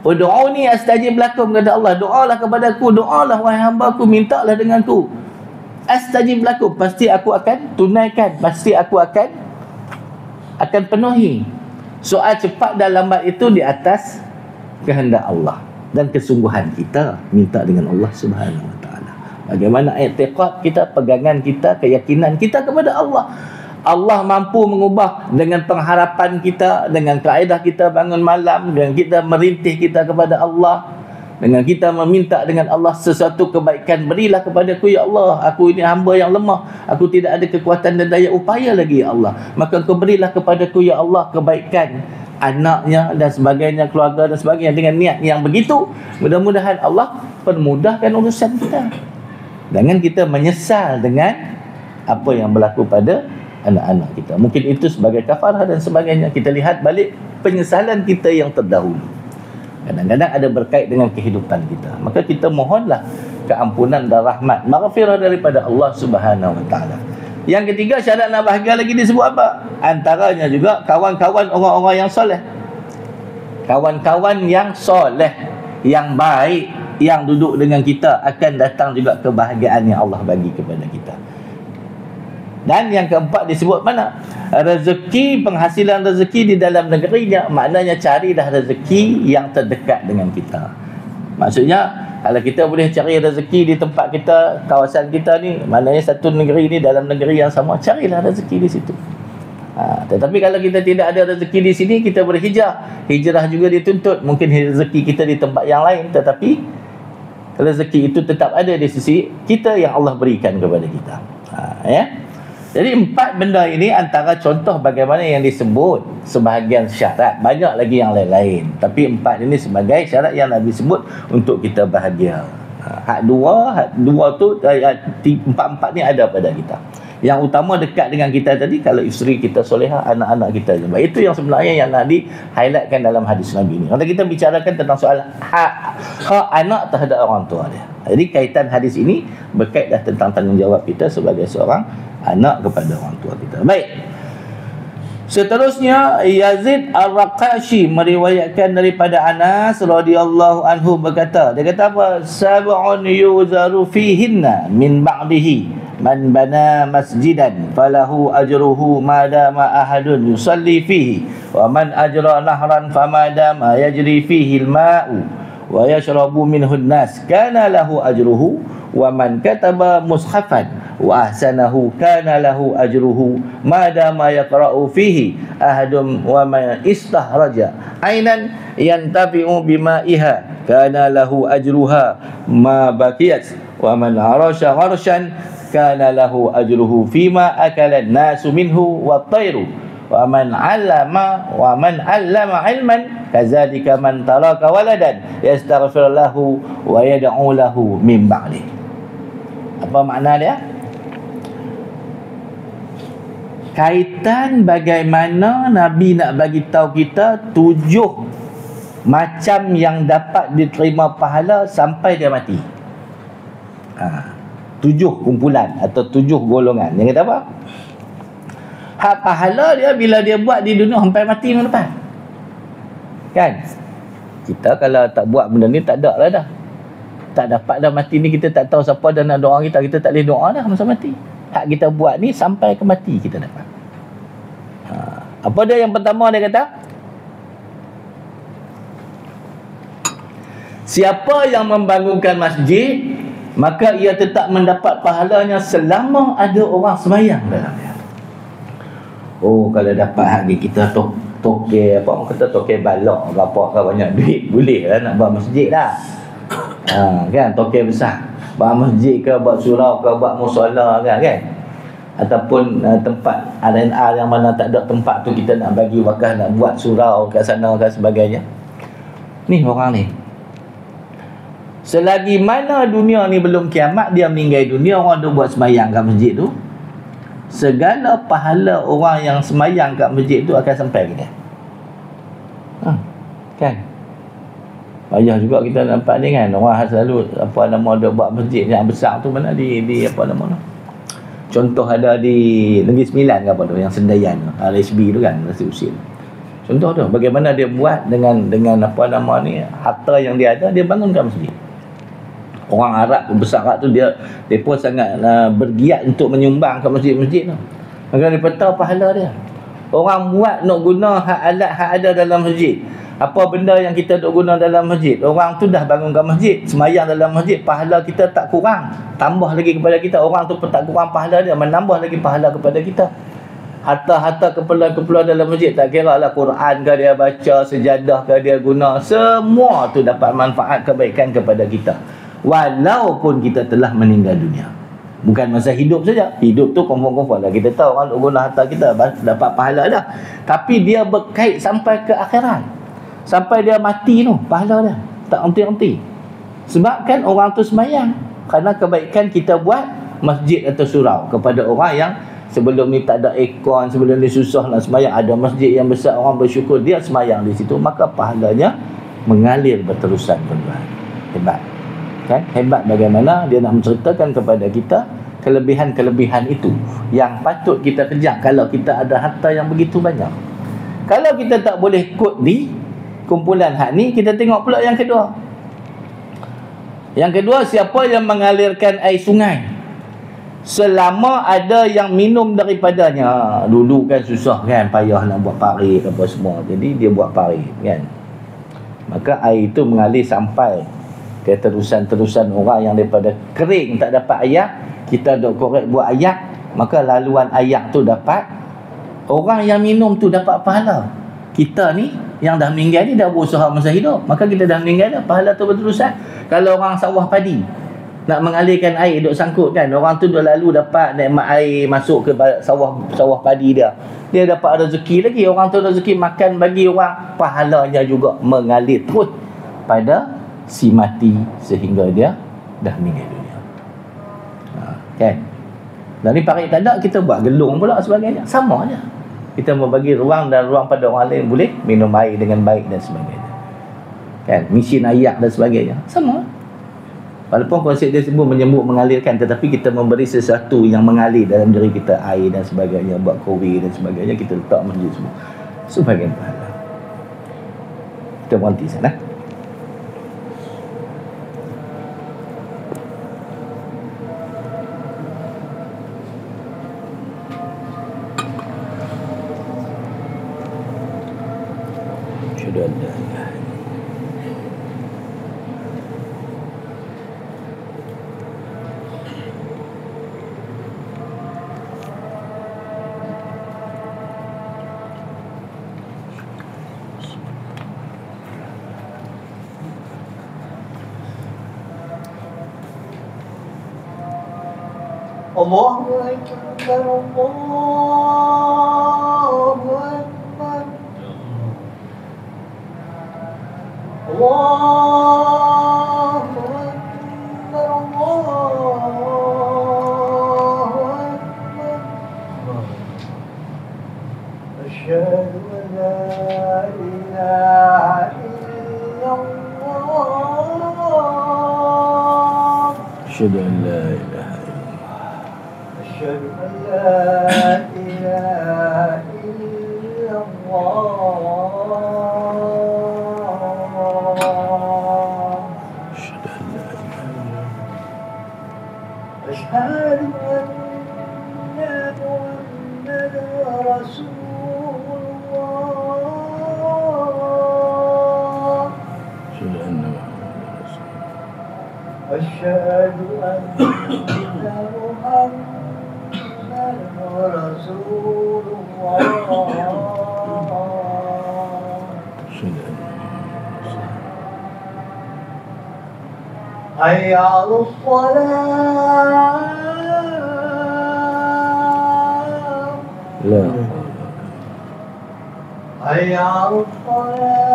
Ud'uni astajib lakum, kata Allah. Doalah kepadaku, doalah wahai hamba-Ku, mintalah denganku. Astajib lakum, pasti aku akan tunaikan, pasti aku akan penuhi. Soal cepat dan lambat itu di atas kehendak Allah dan kesungguhan kita minta dengan Allah Subhanahu Wa Taala. Bagaimana i'tiqad kita, pegangan kita, keyakinan kita kepada Allah. Allah mampu mengubah dengan pengharapan kita, dengan kaedah kita bangun malam, dengan kita merintih kita kepada Allah, dengan kita meminta dengan Allah sesuatu kebaikan. Berilah kepadaku ya Allah, aku ini hamba yang lemah, aku tidak ada kekuatan dan daya upaya lagi ya Allah, maka Engkau berilah kepadaku ya Allah kebaikan anaknya dan sebagainya, keluarga dan sebagainya. Dengan niat yang begitu, mudah-mudahan Allah permudahkan urusan kita. Jangan kita menyesal dengan apa yang berlaku pada anak-anak kita. Mungkin itu sebagai kafarah dan sebagainya. Kita lihat balik penyesalan kita yang terdahulu. Kadang-kadang ada berkait dengan kehidupan kita. Maka kita mohonlah keampunan dan rahmat, maghfirah daripada Allah Subhanahu Wa Taala. Yang ketiga, syarat nak bahagia lagi disebut apa? Antaranya juga kawan-kawan orang-orang yang soleh. Kawan-kawan yang soleh, yang baik, yang duduk dengan kita, akan datang juga kebahagiaan yang Allah bagi kepada kita. Dan yang keempat disebut mana? Rezeki, penghasilan rezeki di dalam negerinya. Maknanya carilah rezeki yang terdekat dengan kita. Maksudnya, kalau kita boleh cari rezeki di tempat kita, kawasan kita ni, maknanya satu negeri ni dalam negeri yang sama, carilah rezeki di situ. Tetapi kalau kita tidak ada rezeki di sini, kita boleh hijrah juga dituntut. Mungkin rezeki kita di tempat yang lain, tetapi rezeki itu tetap ada di sisi kita yang Allah berikan kepada kita. Ya. Jadi 4 benda ini antara contoh bagaimana yang disebut sebahagian syarat. Banyak lagi yang lain-lain, tapi 4 ini sebagai syarat yang Nabi sebut untuk kita bahagia. Hak dua tu, 4 ni ada pada kita. Yang utama dekat dengan kita tadi, kalau isteri kita solehah, anak-anak kita juga. Itu yang sebenarnya yang Nabi highlightkan dalam hadis Nabi ini. Kalau kita bicarakan tentang soal hak anak terhadap orang tua dia. Jadi kaitan hadis ini berkaitan tentang tanggungjawab kita sebagai seorang anak kepada orang tua kita. Baik. Seterusnya, Yazid Ar-Raqashi meriwayatkan daripada Anas radhiyallahu anhu berkata, dia kata apa? Sab'un yuzaru fihinna min ba'dihi man bana masjidan falahu ajruhu ma dama ahadun yusalli fihi wa man ajra nahran fama dama yajri fihi al-ma'u wa yashrabu minhu an-nas kana lahu ajruhu wa man kataba mushafan wa ahsanahu kana lahu ajruhu ma dama yaqra'u fihi ahadum wa man istahraja ainan yantafi'u bima'iha kana lahu ajruha ma baqiyat wa man arasha gharshan kana lahu ajruhu fima akala an-nasu minhu wat-tayru wa man 'allama ilman kadzalika man taraka waladan yastaghfir lahu wa yad'u lahu min ba'di. Apa makna dia? Kaitan bagaimana Nabi nak bagi tahu kita 7 macam yang dapat diterima pahala sampai dia mati. 7 kumpulan atau 7 golongan. Yang kata apa? Hak pahala dia bila dia buat di dunia sampai mati minggu depan. Kan? Kita kalau tak buat benda ni tak ada lah dah. Tak dapat dah mati ni, kita tak tahu siapa dah nak doa kita. Kita tak boleh doa dah masa mati. Hak kita buat ni sampai ke mati kita dapat. Apa dia yang pertama dia kata? Siapa yang membangunkan masjid, maka ia tetap mendapat pahalanya selama ada orang sembahyang dalamnya. Oh, kalau dapat hari kita toke apa orang kata toke balak berapa ke banyak duit, boleh lah nak buat masjid dah. Kan toke besar. Buat masjid ke, buat surau ke, buat musala kan. Ataupun tempat R&R yang mana tak ada tempat tu, kita nak bagi wakaf, nak buat surau kat sana dan sebagainya. Ni orang ni, selagi mana dunia ni belum kiamat, dia meninggal dunia, orang tu buat semayang kat masjid tu, segala pahala orang yang semayang kat masjid tu akan sampai ke dia. Kan? Payah juga kita nampak ni kan, orang selalu apa nama dia buat masjid yang besar tu mana di apa nama tu. Contoh ada di Negeri Sembilan ke apa tu, yang Sendayan tu, RSB tu kan, Nasi Usil. Contoh tu bagaimana dia buat dengan apa nama ni, harta yang dia ada, dia bangunkan masjid. Orang Arab besar Arab tu dia pun sangat bergiat untuk menyumbang ke masjid-masjid tu. Maka dia tahu pahala dia. Orang buat nak guna hak alat hak ada dalam masjid. Apa benda yang kita duk guna dalam masjid, orang tu dah bangunkan masjid, semayang dalam masjid, pahala kita tak kurang, tambah lagi kepada kita. Orang tu pun tak kurang pahala dia, menambah lagi pahala kepada kita. Harta-harta keperluan-keperluan dalam masjid, tak kira lah Quran ke dia baca, sejadah ke dia guna, semua tu dapat manfaat kebaikan kepada kita, walaupun kita telah meninggal dunia. Bukan masa hidup saja. Hidup tu confirm lah, kita tahu orang duk guna harta kita dapat pahala dah. Tapi dia berkait sampai ke akhirat, sampai dia mati tu, pahala dia tak henti-henti. Sebab kan orang tu semayang, kerana kebaikan kita buat masjid atau surau kepada orang yang sebelum ni tak ada aircon, sebelum ni susah nak semayang, ada masjid yang besar, orang bersyukur dia semayang di situ, maka pahalanya mengalir berterusan tuan-tuan. Hebat kan? Hebat bagaimana dia nak menceritakan kepada kita kelebihan-kelebihan itu yang patut kita kejar kalau kita ada harta yang begitu banyak. Kalau kita tak boleh kod di kumpulan hak ni, kita tengok pula yang kedua. Yang kedua, siapa yang mengalirkan air sungai selama ada yang minum daripadanya. Dulu kan susah kan, payah nak buat parit apa semua, jadi dia buat parit kan, maka air itu mengalir sampai ke terusan-terusan orang yang daripada kering tak dapat ayak, kita dok korek buat ayak, maka laluan ayak tu dapat, orang yang minum tu dapat pahala. Kita ni yang dah meninggal ni dah berusaha masa hidup, maka kita dah meninggal dah, pahala tu berterusan. Kalau orang sawah padi nak mengalirkan air duk sangkut kan, orang tu dah lalu dapat nikmat air masuk ke sawah padi dia, dia dapat rezeki lagi, orang tu rezeki makan bagi orang, pahalanya juga mengalir terus pada si mati sehingga dia dah meninggal dunia. Kan? Dan ni parit tak ada, kita buat gelung pula sebagainya, sama aja. Kita membagi ruang dan ruang pada orang lain boleh minum air dengan baik dan sebagainya. Kan? Mesin ayak dan sebagainya, sama. Walaupun konsep dia semua menyebut mengalirkan, tetapi kita memberi sesuatu yang mengalir dalam diri kita, air dan sebagainya, buat kowe dan sebagainya, kita letak masjid semua sebagai pahala. Kita berhenti sana. Allahu Akbar, Allahu Akbar, Allahu Akbar, Allahu Akbar. Asyhadu an la ilaha illallah. Asyhadu an la ilaha أشهد أن لا إله إلا الله أشهد أن محمدا رسول الله حي على الصلاة لا حي على الصلاة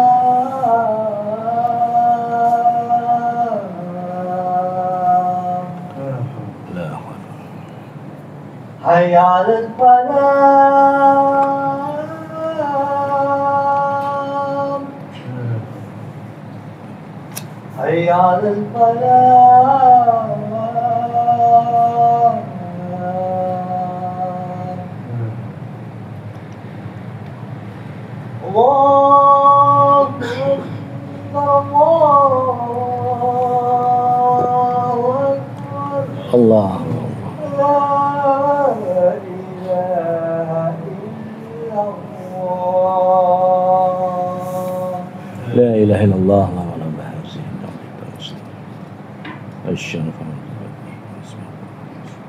لا حي على الفلاح حي على الفلاح الله أكبر الله أكبر الله لا إله إلا الله لا إله إلا الله اللهم رب هذه الشرف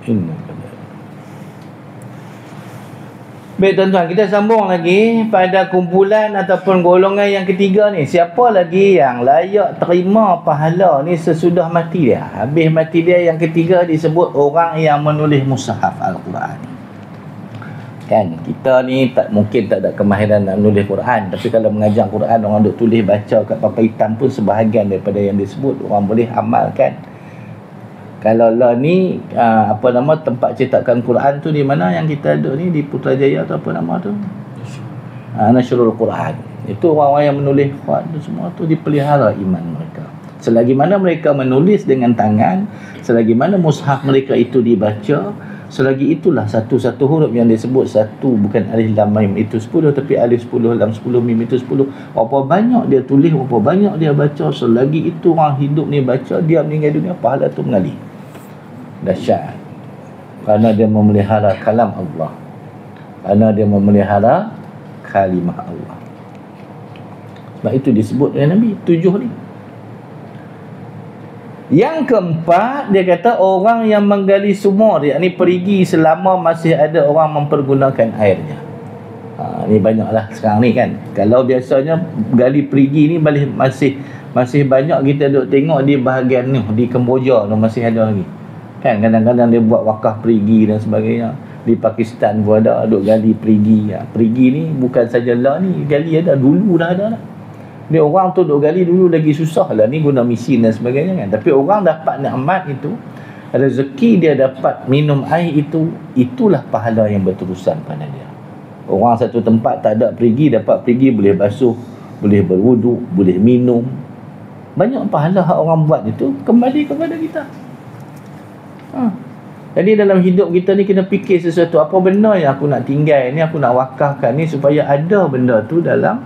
إنك لا. Baik tuan-tuan, kita sambung lagi pada kumpulan ataupun golongan yang ketiga ni. Siapa lagi yang layak terima pahala ni sesudah mati dia? Habis mati dia, yang ketiga disebut orang yang menulis mushaf Al-Quran. Kan, kita ni tak mungkin tak ada kemahiran nak menulis Quran, tapi kalau mengajar Quran, orang duk tulis baca kat papan hitam pun sebahagian daripada yang disebut orang boleh amalkan. Kalau lah ni tempat cetakan Quran tu di mana yang kita duduk ni, di Putrajaya atau apa nama tu, Nashrul Quran. Itu orang-orang yang menulis Quran tu, semua tu dipelihara iman mereka. Selagi mana mereka menulis dengan tangan, selagi mana mushaf mereka itu dibaca, selagi itulah satu-satu huruf yang disebut satu, bukan alif lam mim itu 10, tapi alif 10, lam 10, mim itu 10. Berapa banyak dia tulis, berapa banyak dia baca, selagi itu orang hidup ni baca, dia meninggal dunia, pahala tu mengalir. Dahsyat. Kerana dia memelihara kalam Allah, kerana dia memelihara kalimah Allah. Sebab itu disebut oleh Nabi 7 ni. Yang keempat, dia kata orang yang menggali sumur, yakni perigi selama masih ada orang mempergunakan airnya. Ni banyaklah sekarang ni kan. Kalau biasanya gali perigi ni masih banyak kita duk tengok di bahagian ni, di Kemboja tu masih ada lagi. Kan kadang-kadang dia buat wakaf perigi dan sebagainya. Di Pakistan pun ada duk gali perigi. Perigi ni bukan saja lah ni, gali ada dulu dah ada dah. Dia orang tu duk gali dulu lagi susah lah, ni guna mesin dan sebagainya kan. Tapi orang dapat nikmat itu, rezeki dia dapat minum air itu, itulah pahala yang berterusan pada dia. Orang satu tempat tak ada perigi, dapat perigi, boleh basuh, boleh berwuduk, boleh minum. Banyak pahala hak orang buat itu kembali kepada kita. Jadi dalam hidup kita ni, kita fikir sesuatu, apa benda yang aku nak tinggal ni, aku nak wakafkan ni, supaya ada benda tu dalam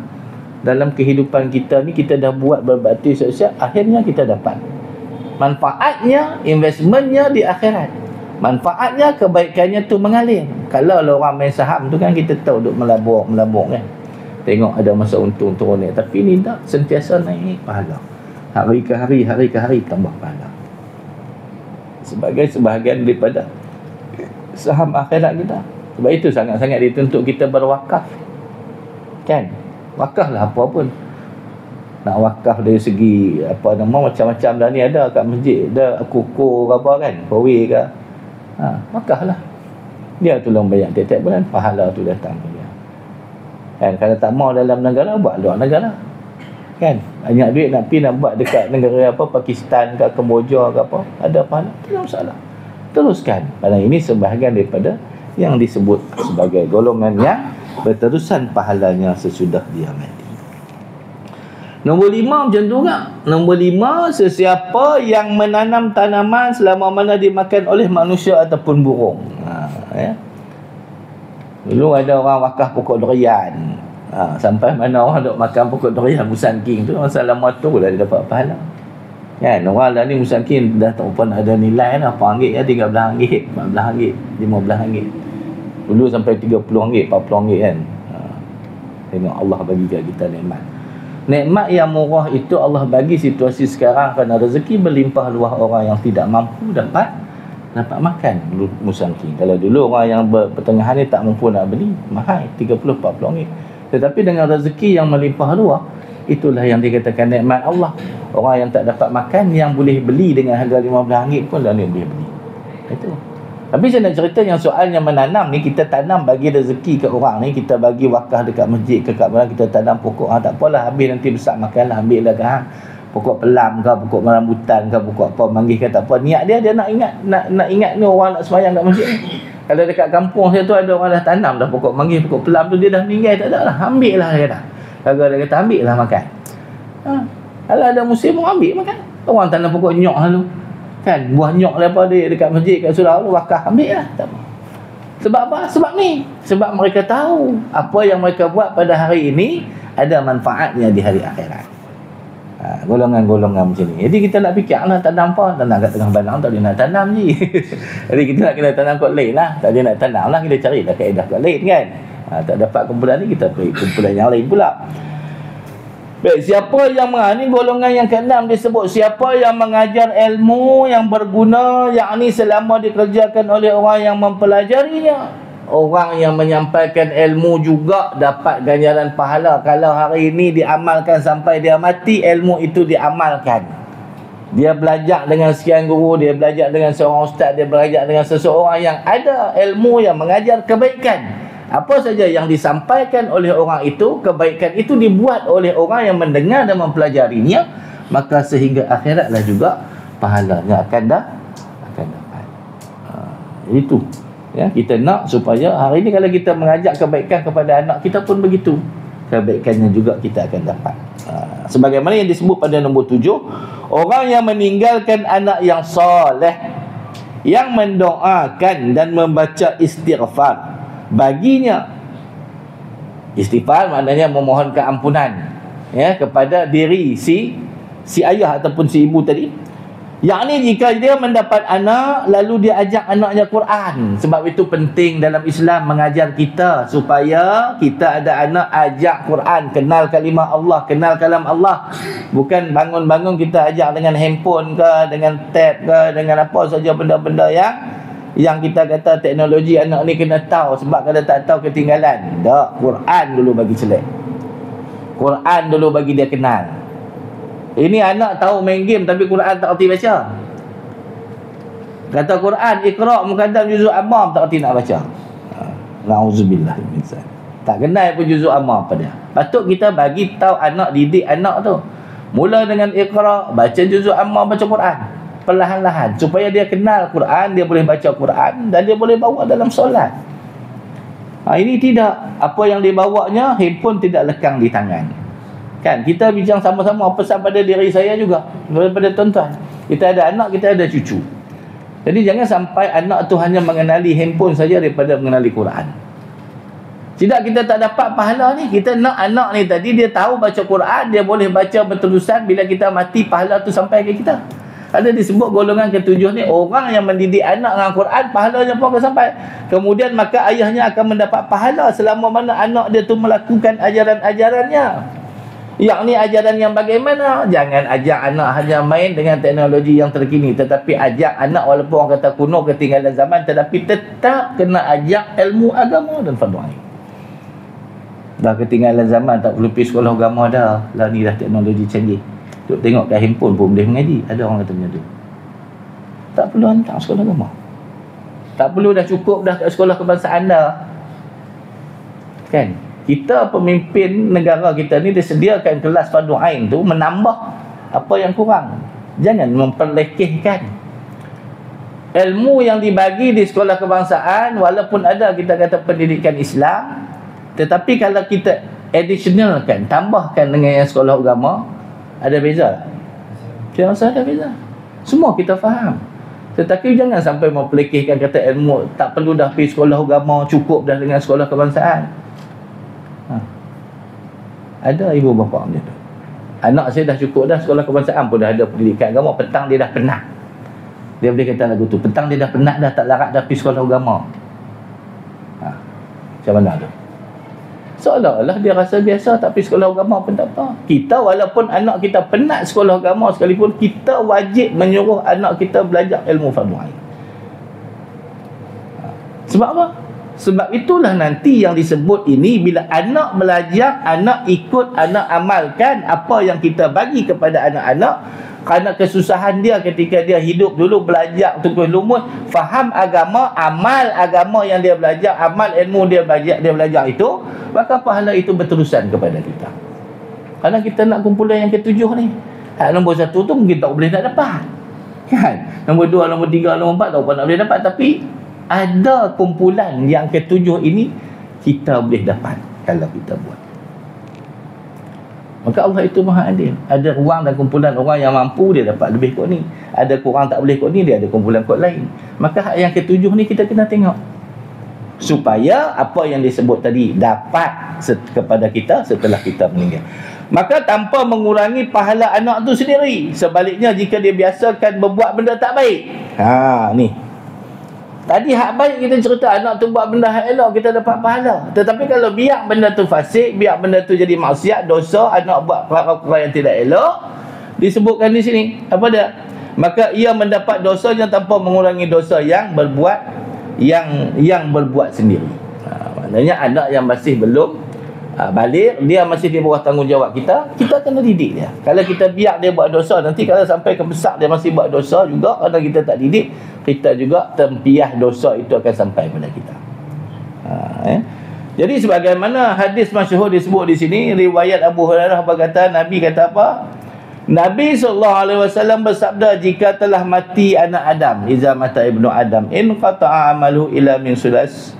kehidupan kita ni. Kita dah buat berbakti sosial, akhirnya kita dapat manfaatnya, investmentnya di akhirat. Manfaatnya, kebaikannya tu mengalir. Kalau orang main saham tu kan, kita tahu duk melabur kan, tengok ada masa untung turun ni. Tapi ni tak, sentiasa naik pahala, hari ke hari tambah pahala, sebagai sebahagian daripada saham akhirat kita. Sebab itu sangat-sangat dituntut kita berwakaf. Kan? Wakaf lah apa pun. Nak wakaf dari segi macam-macam dah ni ada kat masjid. Ada kukur ke apa kan? Kowe ke? Wakaf lah. Dia tolong bayar tiap-tiap bulan, pahala tu datang dia. Kan? Kalau tak mau dalam negara, buat luar negara. Kan? Banyak duit nak pergi nak buat dekat negara Pakistan ke Kemboja ke apa, ada pahala, tidak masalah, teruskan. Padahal ini sebahagian daripada yang disebut sebagai golongan yang berterusan pahalanya sesudah dia mati. Nombor 5 macam tu kan. Nombor 5, sesiapa yang menanam tanaman selama mana dimakan oleh manusia ataupun burung. Dulu ada orang wakaf pokok durian. Sampai mana orang duk makan pokok durian Busan King tu, masa lama tu lah dia dapat pahala. Kan orang dah ni musakin dah tak pun ada nilai dah, RM4 ya, RM13, RM14, RM15. Dulu sampai RM30, RM40 kan. Tengok Allah bagi kat kita nikmat. Nikmat yang murah itu Allah bagi situasi sekarang kerana rezeki berlimpah luah, orang yang tidak mampu dapat makan musakin. Kalau dulu orang yang pertengahan ni tak mampu nak beli, mahal RM30-40. Tetapi dengan rezeki yang melimpah luah, itulah yang dikatakan nikmat Allah. Orang yang tak dapat makan, yang boleh beli dengan harga RM15 pun dah ni boleh beli. Itu. Tapi saya nak cerita yang soal yang menanam ni, kita tanam bagi rezeki ke orang ni, kita bagi wakaf dekat masjid ke kat mana, kita tanam pokok, tak apalah, habis nanti besar makanlah, ambil lah kan. Pokok pelam ke, pokok rambutan ke, pokok apa, manggis ke, tak apa. Niat dia nak ingat ni orang nak sembahyang kat masjid ni. Kalau dekat kampung saya tu ada orang dah tanam dah pokok manggis, pokok pelam tu, dia dah meninggal, tak ada lah, ambil lah dia kata. Kalau dia kata ambil lah makan. Kalau ada musim pun ambil makan. Orang tanam pokok nyok lalu. Kan, buah nyok lepas dia dekat masjid kat surau tu, wakaf, ambil lah. Tak apa. Sebab apa? Sebab ni. Sebab mereka tahu apa yang mereka buat pada hari ini ada manfaatnya di hari akhirat. Golongan-golongan macam ni. Jadi kita nak fikir lah, tanam apa? Tanam kat tengah bandang tak dia nak tanam je. Jadi kita nak kena tanam kot lain lah. Tak dia nak tanam lah, kita carilah kaedah kot lain kan. Tak dapat kumpulan ni, kita pergi kumpulan yang lain pula. Baik, siapa yang ni golongan yang ke-6 disebut siapa yang mengajar ilmu yang berguna, yakni selama dikerjakan oleh orang yang mempelajarinya. Orang yang menyampaikan ilmu juga dapat ganjaran pahala. Kalau hari ini diamalkan sampai dia mati, ilmu itu diamalkan. Dia belajar dengan sekian guru, dia belajar dengan seorang ustaz, dia belajar dengan seseorang yang ada ilmu yang mengajar kebaikan. Apa saja yang disampaikan oleh orang itu, kebaikan itu dibuat oleh orang yang mendengar dan mempelajarinya, maka sehingga akhiratlah juga pahalanya akan dapat. Itu ya, kita nak supaya hari ini kalau kita mengajak kebaikan kepada anak kita pun begitu, kebaikannya juga kita akan dapat. Sebagaimana yang disebut pada nombor 7, orang yang meninggalkan anak yang soleh, yang mendoakan dan membaca istighfar baginya. Istighfar maknanya memohon keampunan ya kepada diri si ayah ataupun si ibu tadi. Yakni jika dia mendapat anak lalu dia ajak anaknya Quran. Sebab itu penting dalam Islam mengajar kita supaya kita ada anak ajak Quran, kenal kalimah Allah, kenal kalam Allah. Bukan bangun-bangun kita ajak dengan handphone ke, dengan tab ke, dengan apa saja benda-benda yang kita kata teknologi anak ni kena tahu, sebab kalau tak tahu ketinggalan. Tak, Quran dulu bagi select. Quran dulu bagi dia kenal. Ini anak tahu main game tapi Quran tak erti baca. Kata Quran Iqra muqaddam juzuk amma tak erti nak baca. Nauzubillah min zalik. Tak kenal pun juzuk amma apa dia. Patut kita bagi tahu anak, didik anak tu. Mula dengan Iqra, baca juzuk amma, baca Quran. Perlahan-lahan supaya dia kenal Quran, dia boleh baca Quran dan dia boleh bawa dalam solat. Ini tidak, apa yang dibawanya handphone tidak lekang di tangan. Kan kita bincang sama-sama pesan pada diri saya juga, daripada tuan-tuan. Kita ada anak, kita ada cucu. Jadi jangan sampai anak tu hanya mengenali handphone saja daripada mengenali Quran. Tidak, kita tak dapat pahala ni. Kita nak anak ni tadi dia tahu baca Quran, dia boleh baca berterusan, bila kita mati pahala tu sampai ke kita. Ada disebut golongan ke-7 ni, orang yang mendidik anak dengan Quran, pahalanya pun akan sampai. Kemudian maka ayahnya akan mendapat pahala selama mana anak dia tu melakukan ajaran-ajarannya. Yakni ajaran yang bagaimana? Jangan ajak anak hanya main dengan teknologi yang terkini, tetapi ajak anak walaupun orang kata kuno, ketinggalan zaman, tetapi tetap kena ajak ilmu agama dan fardu ain. Dah ketinggalan zaman, tak perlu pergi sekolah agama dah. Lah ni dah teknologi canggih. Duk tengok kat handphone pun boleh mengaji. Ada orang kata macam tu. Tak perlu hantar sekolah agama. Tak perlu, dah cukup dah kat sekolah kebangsaan dah. Kan? Kita pemimpin negara kita ni disediakan kelas fardu ain tu menambah apa yang kurang. Jangan memperlekehkan ilmu yang dibagi di sekolah kebangsaan. Walaupun ada kita kata pendidikan Islam, tetapi kalau kita additionalkan, tambahkan dengan yang sekolah agama, ada beza tak? Tidak rasa ada beza. Semua kita faham. Tetapi jangan sampai memperlekehkan kata ilmu tak perlu dah pergi sekolah agama, cukup dah dengan sekolah kebangsaan. Ada ibu bapa macam tu. Anak saya dah cukup dah, sekolah kebangsaan pun dah ada pendidikan agama, petang dia dah penat. Dia boleh kata lagu tu, petang dia dah penat dah, tak larat dah pergi sekolah agama. Macam mana tu? Seolah-olah dia rasa biasa, tak pergi sekolah agama pun tak apa. Kita walaupun anak kita penat sekolah agama sekalipun, kita wajib menyuruh anak kita belajar ilmu fardu ain. Sebab apa? Sebab itulah nanti yang disebut ini, bila anak belajar, anak ikut, anak amalkan apa yang kita bagi kepada anak-anak. Kerana kesusahan dia ketika dia hidup dulu, belajar tukus lumut, faham agama, amal agama yang dia belajar, amal ilmu dia belajar itu, maka pahala itu berterusan kepada kita. Kerana kita nak kumpulan yang ketujuh ni, nombor 1 tu mungkin tak boleh nak dapat, kan? Nombor 2, nombor 3, nombor 4 tak apa nak boleh dapat, tapi ada kumpulan yang ketujuh ini kita boleh dapat kalau kita buat. Maka Allah itu maha adil. Ada ruang dan kumpulan orang yang mampu, dia dapat lebih kot ni. Ada kurang tak boleh kot ni, dia ada kumpulan kot lain. Maka hak yang ketujuh ni kita kena tengok, supaya apa yang disebut tadi dapat kepada kita setelah kita meninggal. Maka tanpa mengurangi pahala anak tu sendiri. Sebaliknya, jika dia biasakan berbuat benda tak baik, ni tadi hak baik kita cerita, anak tu buat benda hak elok, kita dapat pahala. Tetapi kalau biar benda tu fasik, biar benda tu jadi maksiat, dosa, anak buat perkara-perkara yang tidak elok, disebutkan di sini apa dia? Maka ia mendapat dosanya tanpa mengurangi dosa yang berbuat sendiri. Maknanya anak yang masih belum balik, dia masih di bawah tanggungjawab kita kena didik dia. Kalau kita biar dia buat dosa, nanti kalau sampai ke besar dia masih buat dosa juga, kalau kita tak didik, kita juga tempiah dosa itu akan sampai pada kita. Jadi sebagaimana hadis masyhur disebut di sini, riwayat Abu Hurairah berkata, Nabi kata apa? Nabi SAW bersabda, jika telah mati anak Adam, iza mata ibnu Adam, in qata'a amalu ila min sulas.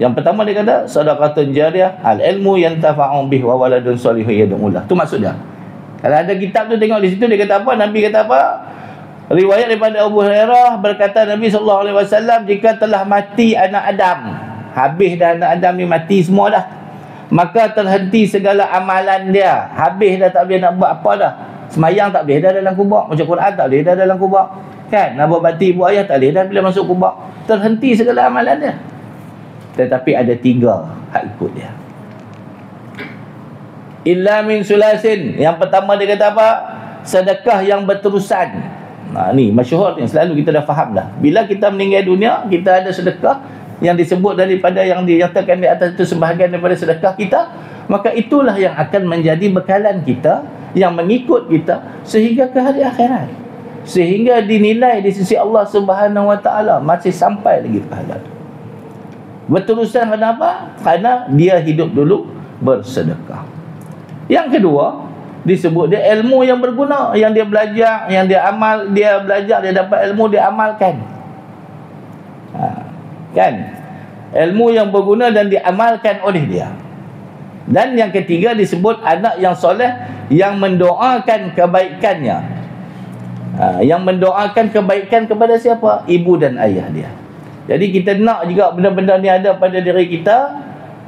Yang pertama dia kata sadaqatun jariyah, al-ilmu yantafa'u bih wa waladun salihun yad'ulah. Tu maksud dia. Kalau ada kitab tu tengok di situ, dia kata apa? Nabi kata apa? Riwayat daripada Abu Hurairah berkata, Nabi SAW, jika telah mati anak Adam, habis dah anak Adam ni mati semua dah, maka terhenti segala amalan dia. Habis dah, tak boleh nak buat apa dah. Semayang tak boleh dah dalam kubur, baca Quran tak boleh dah dalam kubur, kan? Nak berbakti ibu ayah tak boleh dah bila masuk kubur. Terhenti segala amalan dia. Tetapi ada 3 hak ikut dia. Illa min sulasin. Yang pertama dia kata apa? Sedekah yang berterusan. Ni masyhur yang selalu kita dah faham dah. Bila kita meninggal dunia, kita ada sedekah yang disebut daripada yang dinyatakan di atas itu sebahagian daripada sedekah kita, maka itulah yang akan menjadi bekalan kita, yang mengikut kita sehingga ke hari akhirat, sehingga dinilai di sisi Allah Subhanahu Wa Taala masih sampai lagi pahala. Berterusan kenapa? Kerana dia hidup dulu bersedekah. Yang kedua, disebut dia ilmu yang berguna, yang dia belajar, yang dia amal, dia belajar, dia dapat ilmu, dia amalkan. Kan? Ilmu yang berguna dan diamalkan oleh dia. Dan yang ketiga disebut anak yang soleh, yang mendoakan kebaikannya. Yang mendoakan kebaikan kepada siapa? Ibu dan ayah dia. Jadi kita nak juga benda-benda ni ada pada diri kita.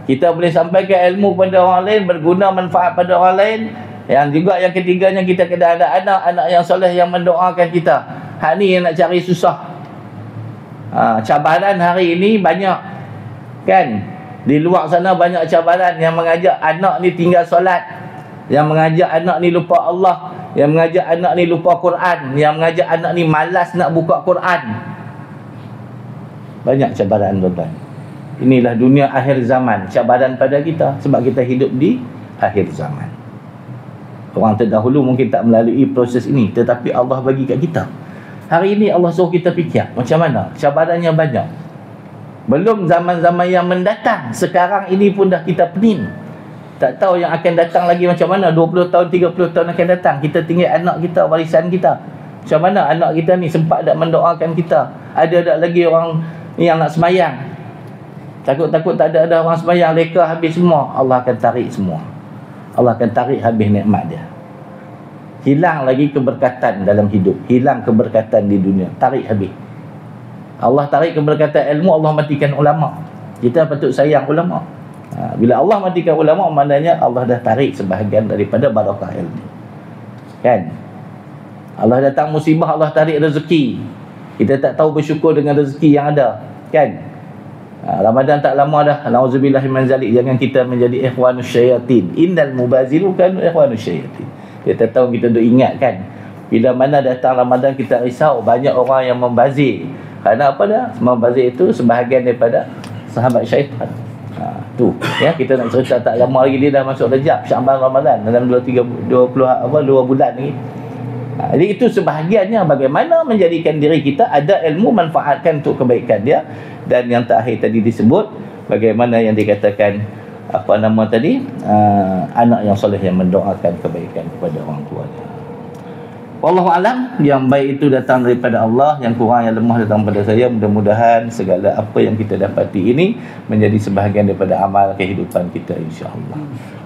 Kita boleh sampaikan ilmu pada orang lain, berguna manfaat pada orang lain. Yang juga yang ketiganya, kita kena ada anak-anak yang soleh yang mendoakan kita. Hak ni yang nak cari susah. Cabaran hari ini banyak, kan? Di luar sana banyak cabaran yang mengajak anak ni tinggal solat, yang mengajak anak ni lupa Allah, yang mengajak anak ni lupa Quran, yang mengajak anak ni malas nak buka Quran. Banyak cabaran, tuan-tuan. Inilah dunia akhir zaman, cabaran pada kita sebab kita hidup di akhir zaman. Orang terdahulu mungkin tak melalui proses ini, tetapi Allah bagi kat kita. Hari ini Allah suruh kita fikir macam mana cabarannya banyak. Belum zaman-zaman yang mendatang, sekarang ini pun dah kita pening. Tak tahu yang akan datang lagi macam mana. 20 tahun, 30 tahun akan datang, kita tinggal anak kita, warisan kita. Macam mana anak kita ni sempat tak mendoakan kita? Ada tak lagi orang yang nak semayang? Takut-takut tak ada orang semayang, leka habis semua. Allah akan tarik semua. Allah akan tarik habis nikmat dia. Hilang lagi keberkatan dalam hidup, hilang keberkatan di dunia, tarik habis. Allah tarik keberkatan ilmu, Allah matikan ulama. Kita patut sayang ulama. Bila Allah matikan ulama, maknanya Allah dah tarik sebahagian daripada barakah ilmu. Kan? Allah datang musibah, Allah tarik rezeki. Kita tak tahu bersyukur dengan rezeki yang ada. Kan? Ramadan tak lama dah. Nauzubillahi min zalik. Jangan kita menjadi ikhwanus syayatin. Innal mubazilu kanu ikhwanus syayatin. Kita tahu, kita duk ingat kan. Bila mana datang Ramadan kita risau, banyak orang yang membazir. Kerana apa dah? Membazir itu sebahagian daripada sahabat syaitan. Tu ya, kita nak cerita tak lama lagi dia dah masuk Rejab, Syaban, Ramadan, dalam 2 bulan lagi. Jadi itu sebahagiannya bagaimana menjadikan diri kita ada ilmu, manfaatkan untuk kebaikan dia. Dan yang terakhir tadi disebut bagaimana yang dikatakan apa nama tadi, anak yang soleh yang mendoakan kebaikan kepada orang tuanya. Wallahu alam, yang baik itu datang daripada Allah, yang kurang yang lemah datang daripada saya. Mudah-mudahan segala apa yang kita dapati ini menjadi sebahagian daripada amal kehidupan kita insya-Allah.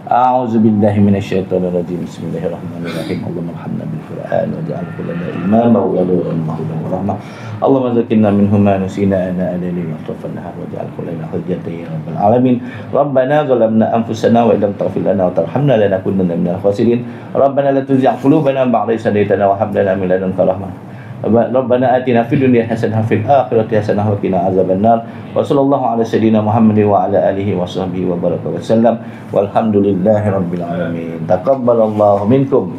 A'udzubillahi minasyaitonirrajim. Bismillahirrahmanirrahim. Allahumma arhamna bil Qur'an waj'alhu lana imama wa nuran wa rahmah. Allahumma zakkirna minhu ma nusina ana adali wa tawfana waj'alhu lana hujjatan ya rabbal alamin. Rabbana zalamna anfusana wa illam taghfir lana wa tarhamna lanakunanna minal khasirin. Rabbana la tuzigh qulubana ba'da idh hadaytana wa hab lana min ladunka rahmah. Rabbana atina fid dunya hasanah wa fil akhirati hasanah wa qina azabannar. Wa sallallahu ala sayidina Muhammadin wa ala alihi wa sahbihi wa baraka wa sallam. Walhamdulillahi rabbil alamin. Taqabbalallahu minkum.